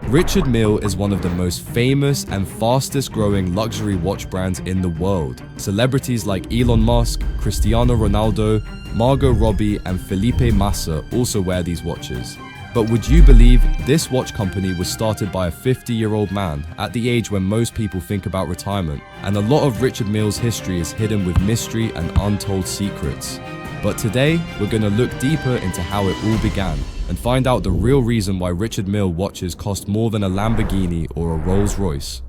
Richard Mille is one of the most famous and fastest growing luxury watch brands in the world. Celebrities like Elon Musk, Cristiano Ronaldo, Margot, Robbie, and Felipe Massa also wear these watches. But would you believe this watch company was started by a 50-year-old man at the age when most people think about retirement? And a lot of Richard Mille's history is hidden with mystery and untold secrets. But today, we're going to look deeper into how it all began and find out the real reason why Richard Mille watches cost more than a Lamborghini or a Rolls Royce.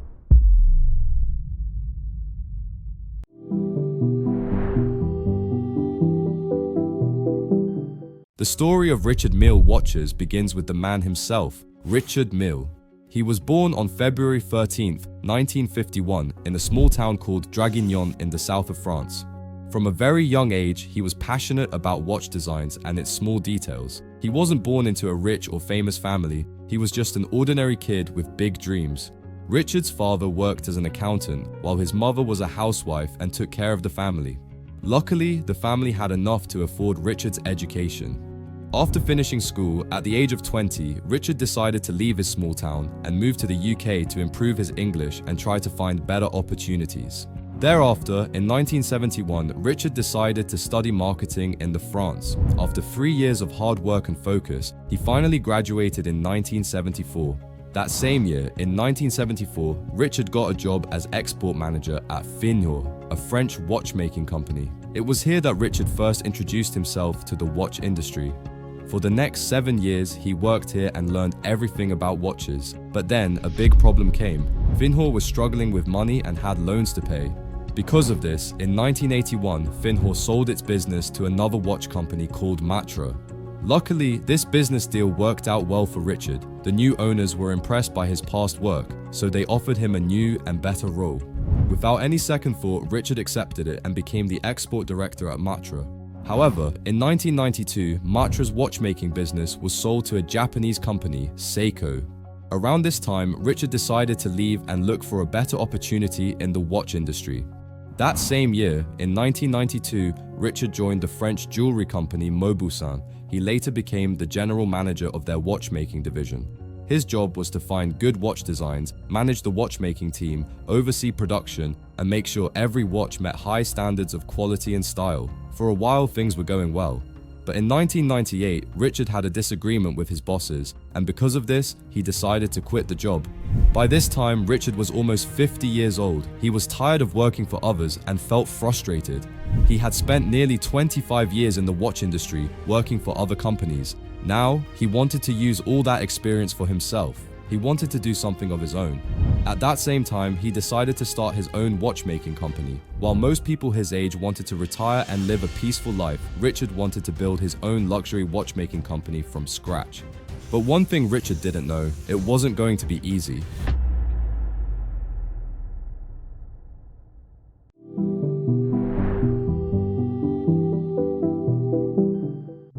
The story of Richard Mille watches begins with the man himself, Richard Mille. He was born on February 13th, 1951, in a small town called Draguignan in the south of France. From a very young age, he was passionate about watch designs and its small details. He wasn't born into a rich or famous family, he was just an ordinary kid with big dreams. Richard's father worked as an accountant, while his mother was a housewife and took care of the family. Luckily, the family had enough to afford Richard's education. After finishing school, at the age of 20, Richard decided to leave his small town and move to the UK to improve his English and try to find better opportunities. Thereafter, in 1971, Richard decided to study marketing in France. After 3 years of hard work and focus, he finally graduated in 1974. That same year, in 1974, Richard got a job as export manager at Finior, a French watchmaking company. It was here that Richard first introduced himself to the watch industry. For the next 7 years, he worked here and learned everything about watches. But then, a big problem came. Finior was struggling with money and had loans to pay. Because of this, in 1981, Finior sold its business to another watch company called Matra. Luckily, this business deal worked out well for Richard. The new owners were impressed by his past work, so they offered him a new and better role. Without any second thought, Richard accepted it and became the export director at Matra. However, in 1992, Matra's watchmaking business was sold to a Japanese company, Seiko. Around this time, Richard decided to leave and look for a better opportunity in the watch industry. That same year, in 1992, Richard joined the French jewelry company Mauboussin. He later became the general manager of their watchmaking division. His job was to find good watch designs, manage the watchmaking team, oversee production, and make sure every watch met high standards of quality and style. For a while, things were going well. But in 1998, Richard had a disagreement with his bosses, and because of this, he decided to quit the job. By this time, Richard was almost 50 years old. He was tired of working for others and felt frustrated. He had spent nearly 25 years in the watch industry, working for other companies. Now, he wanted to use all that experience for himself. He wanted to do something of his own. At that same time, he decided to start his own watchmaking company. While most people his age wanted to retire and live a peaceful life, Richard wanted to build his own luxury watchmaking company from scratch. But one thing Richard didn't know, it wasn't going to be easy.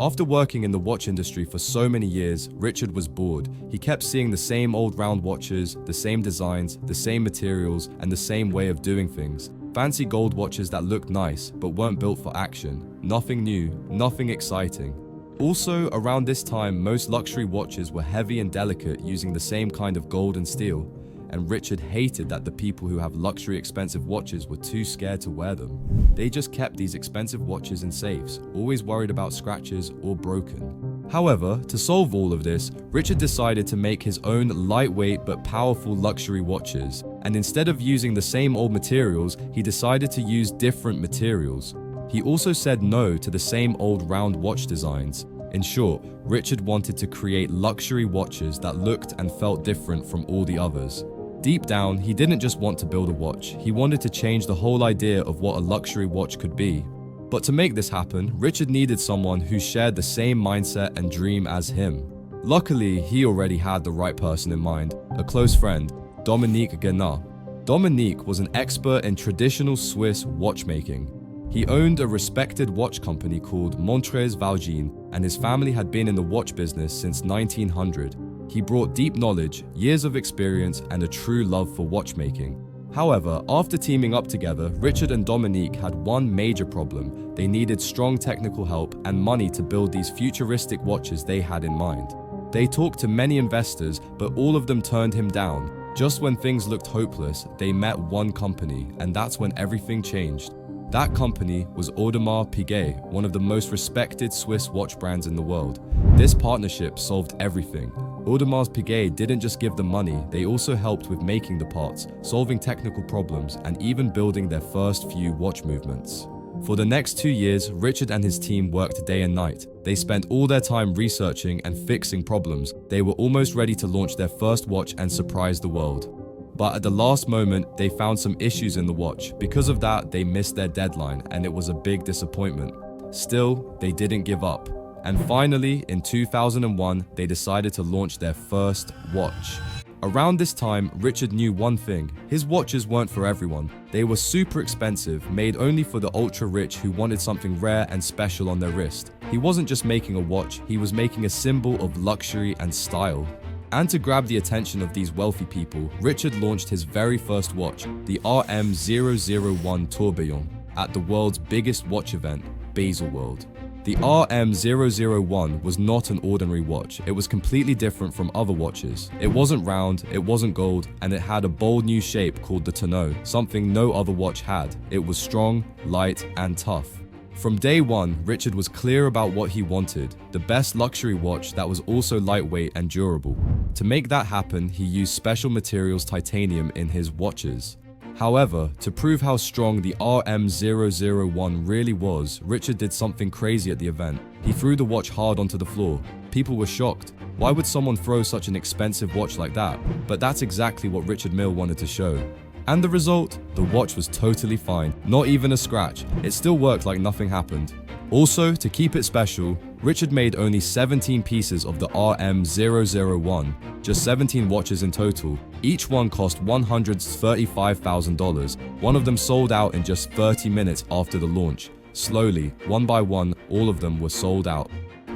After working in the watch industry for so many years, Richard was bored. He kept seeing the same old round watches, the same designs, the same materials, and the same way of doing things. Fancy gold watches that looked nice, but weren't built for action. Nothing new, nothing exciting. Also, around this time, most luxury watches were heavy and delicate, using the same kind of gold and steel. And Richard hated that the people who have luxury expensive watches were too scared to wear them. They just kept these expensive watches in safes, always worried about scratches or broken. However, to solve all of this, Richard decided to make his own lightweight but powerful luxury watches. And instead of using the same old materials, he decided to use different materials. He also said no to the same old round watch designs. In short, Richard wanted to create luxury watches that looked and felt different from all the others. Deep down, he didn't just want to build a watch, he wanted to change the whole idea of what a luxury watch could be. But to make this happen, Richard needed someone who shared the same mindset and dream as him. Luckily, he already had the right person in mind, a close friend, Dominique Guénat. Dominique was an expert in traditional Swiss watchmaking. He owned a respected watch company called Montres Valgine, and his family had been in the watch business since 1900. He brought deep knowledge, years of experience, and a true love for watchmaking. However, after teaming up together, Richard and Dominique had one major problem. They needed strong technical help and money to build these futuristic watches they had in mind. They talked to many investors, but all of them turned him down. Just when things looked hopeless, they met one company, and that's when everything changed. That company was Audemars Piguet, one of the most respected Swiss watch brands in the world. This partnership solved everything. Audemars Piguet didn't just give the money, they also helped with making the parts, solving technical problems, and even building their first few watch movements. For the next 2 years, Richard and his team worked day and night. They spent all their time researching and fixing problems. They were almost ready to launch their first watch and surprise the world. But at the last moment, they found some issues in the watch. Because of that, they missed their deadline, and it was a big disappointment. Still, they didn't give up. And finally, in 2001, they decided to launch their first watch. Around this time, Richard knew one thing: his watches weren't for everyone. They were super expensive, made only for the ultra-rich who wanted something rare and special on their wrist. He wasn't just making a watch, he was making a symbol of luxury and style. And to grab the attention of these wealthy people, Richard launched his very first watch, the RM001 Tourbillon, at the world's biggest watch event, Baselworld. The RM001 was not an ordinary watch. It was completely different from other watches. It wasn't round, it wasn't gold, and it had a bold new shape called the tonneau, something no other watch had. It was strong, light, and tough. From day one, Richard was clear about what he wanted: the best luxury watch that was also lightweight and durable. To make that happen, he used special materials titanium in his watches. However, to prove how strong the RM001 really was, Richard did something crazy at the event. He threw the watch hard onto the floor. People were shocked. Why would someone throw such an expensive watch like that? But that's exactly what Richard Mille wanted to show. And the result? The watch was totally fine, not even a scratch. It still worked like nothing happened. Also, to keep it special, Richard made only 17 pieces of the RM001, just 17 watches in total. Each one cost $135,000. One of them sold out in just 30 minutes after the launch. Slowly, one by one, all of them were sold out.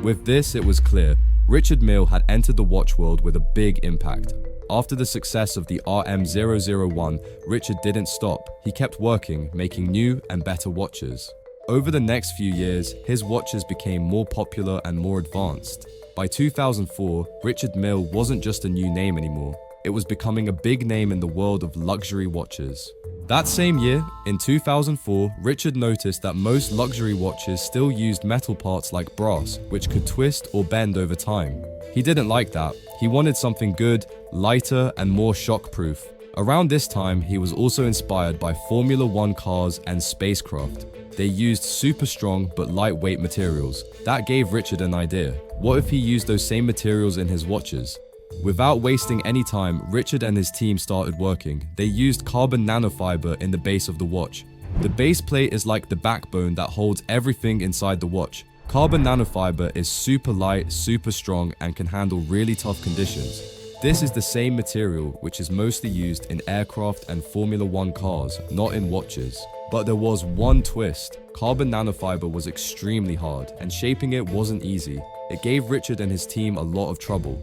With this, it was clear: Richard Mille had entered the watch world with a big impact. After the success of the RM001, Richard didn't stop. He kept working, making new and better watches. Over the next few years, his watches became more popular and more advanced. By 2004, Richard Mille wasn't just a new name anymore. It was becoming a big name in the world of luxury watches. That same year, in 2004, Richard noticed that most luxury watches still used metal parts like brass, which could twist or bend over time. He didn't like that. He wanted something good, lighter, and more shockproof. Around this time, he was also inspired by Formula One cars and spacecraft. They used super strong but lightweight materials. That gave Richard an idea. What if he used those same materials in his watches? Without wasting any time, Richard and his team started working. They used carbon nanofiber in the base of the watch. The base plate is like the backbone that holds everything inside the watch. Carbon nanofiber is super light, super strong, and can handle really tough conditions. This is the same material which is mostly used in aircraft and Formula One cars, not in watches. But there was one twist. Carbon nanofiber was extremely hard, and shaping it wasn't easy. It gave Richard and his team a lot of trouble.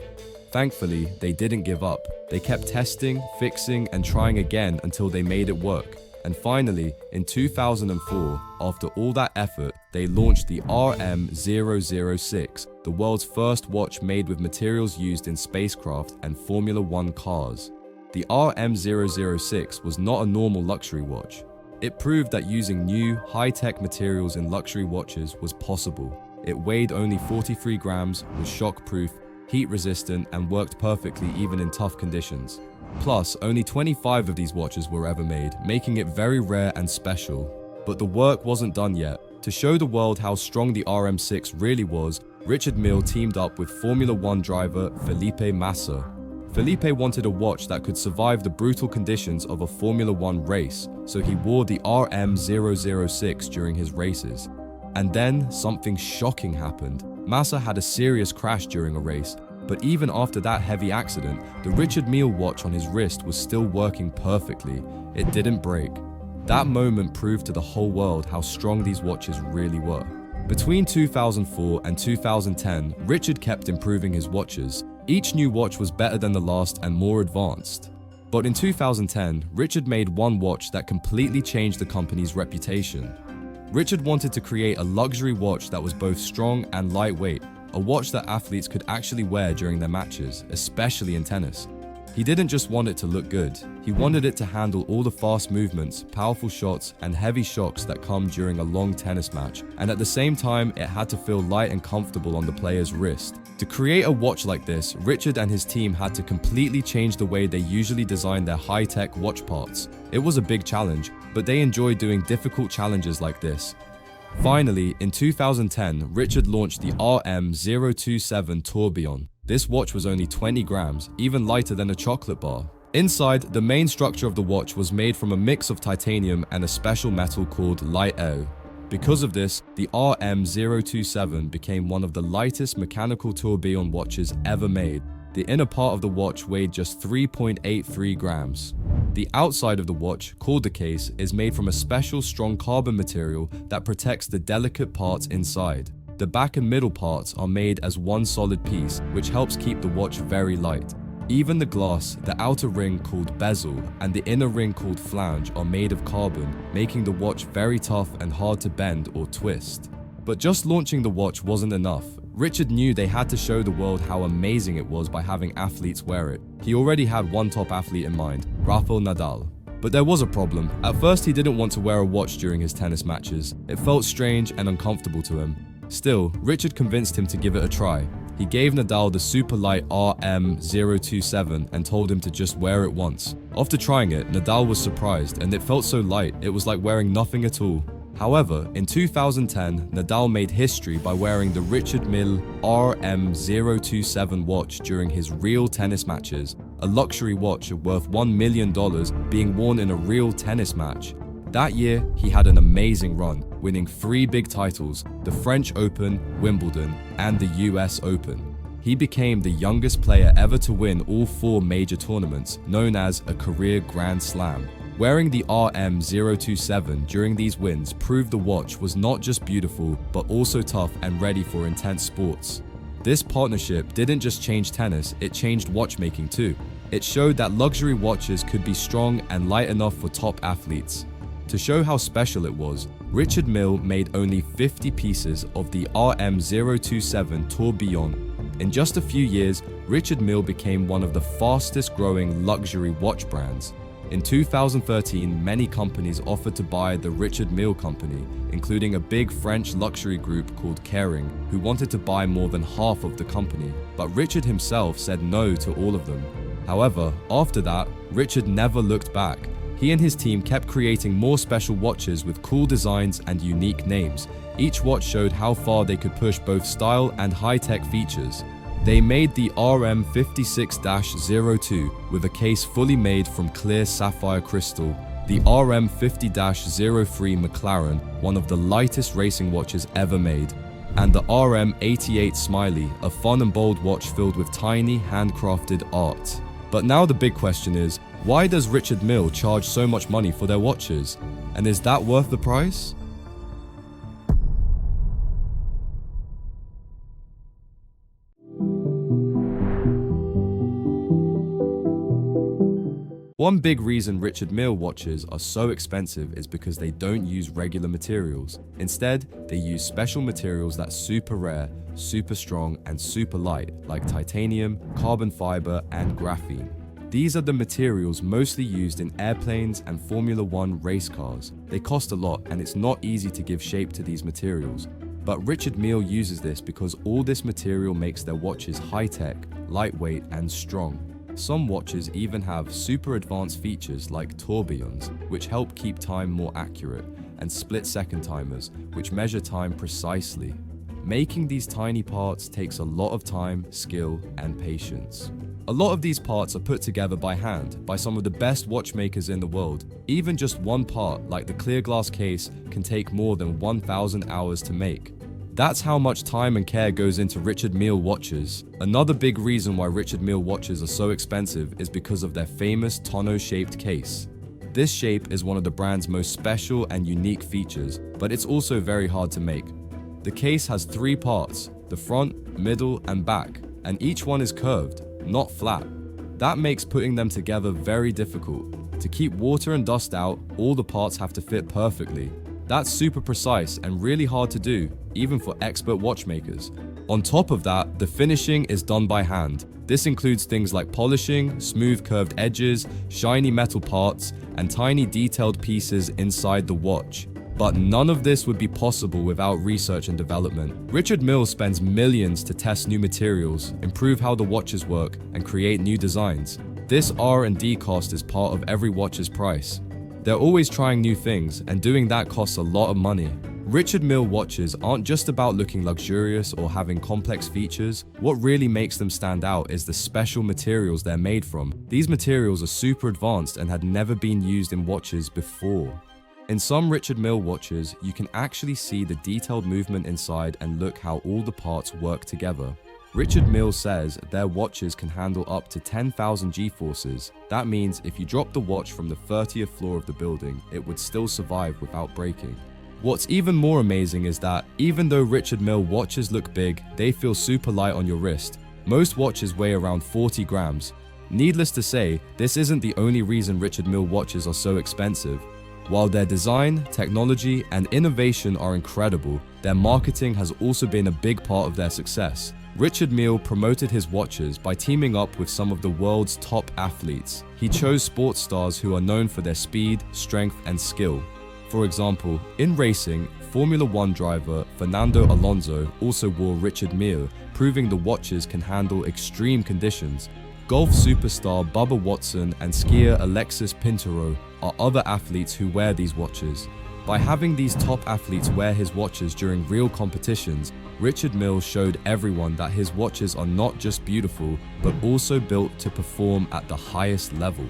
Thankfully, they didn't give up. They kept testing, fixing, and trying again until they made it work. And finally, in 2004, after all that effort, they launched the RM006, the world's first watch made with materials used in spacecraft and Formula One cars. The RM006 was not a normal luxury watch. It proved that using new, high-tech materials in luxury watches was possible. It weighed only 43 grams, was shockproof, heat-resistant, and worked perfectly even in tough conditions. Plus, only 25 of these watches were ever made, making it very rare and special. But the work wasn't done yet. To show the world how strong the RM6 really was, Richard Mille teamed up with Formula One driver Felipe Massa. Felipe wanted a watch that could survive the brutal conditions of a Formula One race, so he wore the RM006 during his races. And then, something shocking happened. Massa had a serious crash during a race, but even after that heavy accident, the Richard Mille watch on his wrist was still working perfectly. It didn't break. That moment proved to the whole world how strong these watches really were. Between 2004 and 2010, Richard kept improving his watches. Each new watch was better than the last and more advanced. But in 2010, Richard made one watch that completely changed the company's reputation. Richard wanted to create a luxury watch that was both strong and lightweight. a watch that athletes could actually wear during their matches, especially in tennis. He didn't just want it to look good, he wanted it to handle all the fast movements, powerful shots, and heavy shocks that come during a long tennis match, and at the same time, it had to feel light and comfortable on the player's wrist. To create a watch like this, Richard and his team had to completely change the way they usually design their high-tech watch parts. It was a big challenge, but they enjoyed doing difficult challenges like this. Finally, in 2010, Richard launched the RM027 Tourbillon. This watch was only 20 grams, even lighter than a chocolate bar. Inside, the main structure of the watch was made from a mix of titanium and a special metal called light air. Because of this, the RM027 became one of the lightest mechanical tourbillon watches ever made. The inner part of the watch weighed just 3.83 grams. The outside of the watch, called the case, is made from a special strong carbon material that protects the delicate parts inside. The back and middle parts are made as one solid piece, which helps keep the watch very light. Even the glass, the outer ring called bezel, and the inner ring called flange are made of carbon, making the watch very tough and hard to bend or twist. But just launching the watch wasn't enough. Richard knew they had to show the world how amazing it was by having athletes wear it. He already had one top athlete in mind, Rafael Nadal. But there was a problem. At first, he didn't want to wear a watch during his tennis matches. It felt strange and uncomfortable to him. Still, Richard convinced him to give it a try. He gave Nadal the super light RM027 and told him to just wear it once. After trying it, Nadal was surprised, and it felt so light, it was like wearing nothing at all. However, in 2010, Nadal made history by wearing the Richard Mille RM027 watch during his real tennis matches, a luxury watch worth $1 million being worn in a real tennis match. That year, he had an amazing run, winning 3 big titles, the French Open, Wimbledon, and the US Open. He became the youngest player ever to win all 4 major tournaments, known as a career Grand Slam. Wearing the RM027 during these wins proved the watch was not just beautiful, but also tough and ready for intense sports. This partnership didn't just change tennis, it changed watchmaking too. It showed that luxury watches could be strong and light enough for top athletes. To show how special it was, Richard Mille made only 50 pieces of the RM027 Tourbillon. In just a few years, Richard Mille became one of the fastest growing luxury watch brands. In 2013, many companies offered to buy the Richard Mille company, including a big French luxury group called Kering, who wanted to buy more than half of the company, but Richard himself said no to all of them. However, after that, Richard never looked back. He and his team kept creating more special watches with cool designs and unique names. Each watch showed how far they could push both style and high-tech features. They made the RM56-02 with a case fully made from clear sapphire crystal, the RM50-03 McLaren, one of the lightest racing watches ever made, and the RM88 Smiley, a fun and bold watch filled with tiny handcrafted art. But now the big question is, why does Richard Mille charge so much money for their watches? And is that worth the price? One big reason Richard Mille watches are so expensive is because they don't use regular materials. Instead, they use special materials that's super rare, super strong, and super light, like titanium, carbon fiber, and graphene. These are the materials mostly used in airplanes and Formula One race cars. They cost a lot, and it's not easy to give shape to these materials. But Richard Mille uses this because all this material makes their watches high-tech, lightweight, and strong. Some watches even have super advanced features like tourbillons, which help keep time more accurate, and split-second timers, which measure time precisely. Making these tiny parts takes a lot of time, skill, and patience. A lot of these parts are put together by hand by some of the best watchmakers in the world. Even just one part, like the clear glass case, can take more than 1,000 hours to make. That's how much time and care goes into Richard Mille watches. Another big reason why Richard Mille watches are so expensive is because of their famous tonneau-shaped case. This shape is one of the brand's most special and unique features, but it's also very hard to make. The case has 3 parts, the front, middle, and back, and each one is curved, not flat. That makes putting them together very difficult. To keep water and dust out, all the parts have to fit perfectly. That's super precise and really hard to do, even for expert watchmakers. On top of that, the finishing is done by hand. This includes things like polishing, smooth curved edges, shiny metal parts, and tiny detailed pieces inside the watch. But none of this would be possible without research and development. Richard Mille spends millions to test new materials, improve how the watches work, and create new designs. This R&D cost is part of every watch's price. They're always trying new things, and doing that costs a lot of money. Richard Mille watches aren't just about looking luxurious or having complex features. What really makes them stand out is the special materials they're made from. These materials are super advanced and had never been used in watches before. In some Richard Mille watches, you can actually see the detailed movement inside and look how all the parts work together. Richard Mille says their watches can handle up to 10,000 G-forces. That means if you drop the watch from the 30th floor of the building, it would still survive without breaking. What's even more amazing is that even though Richard Mille watches look big, they feel super light on your wrist. Most watches weigh around 40 grams. Needless to say, this isn't the only reason Richard Mille watches are so expensive. While their design, technology, and innovation are incredible, their marketing has also been a big part of their success. Richard Mille promoted his watches by teaming up with some of the world's top athletes. He chose sports stars who are known for their speed, strength, and skill. For example, in racing, Formula 1 driver Fernando Alonso also wore Richard Mille, proving the watches can handle extreme conditions. Golf superstar Bubba Watson and skier Alexis Pinturo are other athletes who wear these watches. By having these top athletes wear his watches during real competitions, Richard Mille showed everyone that his watches are not just beautiful, but also built to perform at the highest level.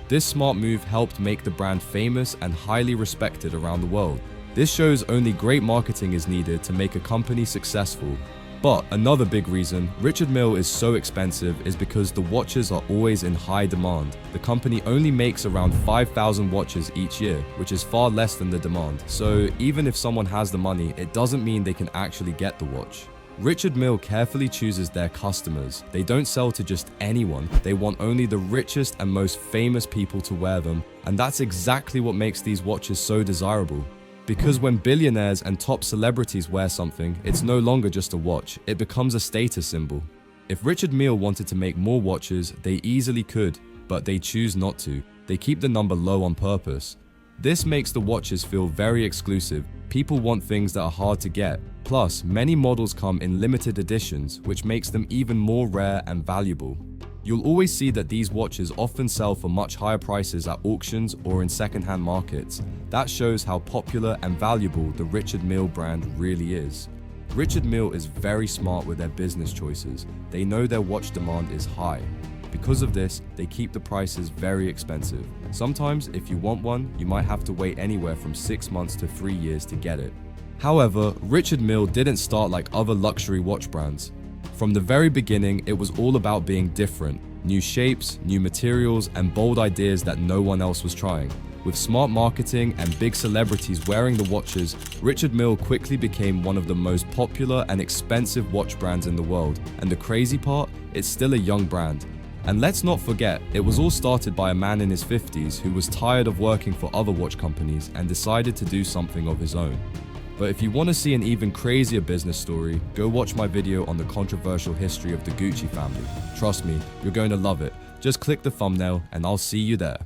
This smart move helped make the brand famous and highly respected around the world. This shows only great marketing is needed to make a company successful. But another big reason Richard Mille is so expensive is because the watches are always in high demand. The company only makes around 5,000 watches each year, which is far less than the demand. So even if someone has the money, it doesn't mean they can actually get the watch. Richard Mille carefully chooses their customers. They don't sell to just anyone. They want only the richest and most famous people to wear them. And that's exactly what makes these watches so desirable. Because when billionaires and top celebrities wear something, it's no longer just a watch, it becomes a status symbol. If Richard Mille wanted to make more watches, they easily could, but they choose not to. They keep the number low on purpose. This makes the watches feel very exclusive. People want things that are hard to get. Plus, many models come in limited editions, which makes them even more rare and valuable. You'll always see that these watches often sell for much higher prices at auctions or in second-hand markets. That shows how popular and valuable the Richard Mille brand really is. Richard Mille is very smart with their business choices. They know their watch demand is high. Because of this, they keep the prices very expensive. Sometimes, if you want one, you might have to wait anywhere from 6 months to 3 years to get it. However, Richard Mille didn't start like other luxury watch brands. From the very beginning, it was all about being different. New shapes, new materials, and bold ideas that no one else was trying. With smart marketing and big celebrities wearing the watches, Richard Mille quickly became one of the most popular and expensive watch brands in the world. And the crazy part, it's still a young brand. And let's not forget, it was all started by a man in his 50s who was tired of working for other watch companies and decided to do something of his own. But if you want to see an even crazier business story, go watch my video on the controversial history of the Gucci family. Trust me, you're going to love it. Just click the thumbnail and I'll see you there.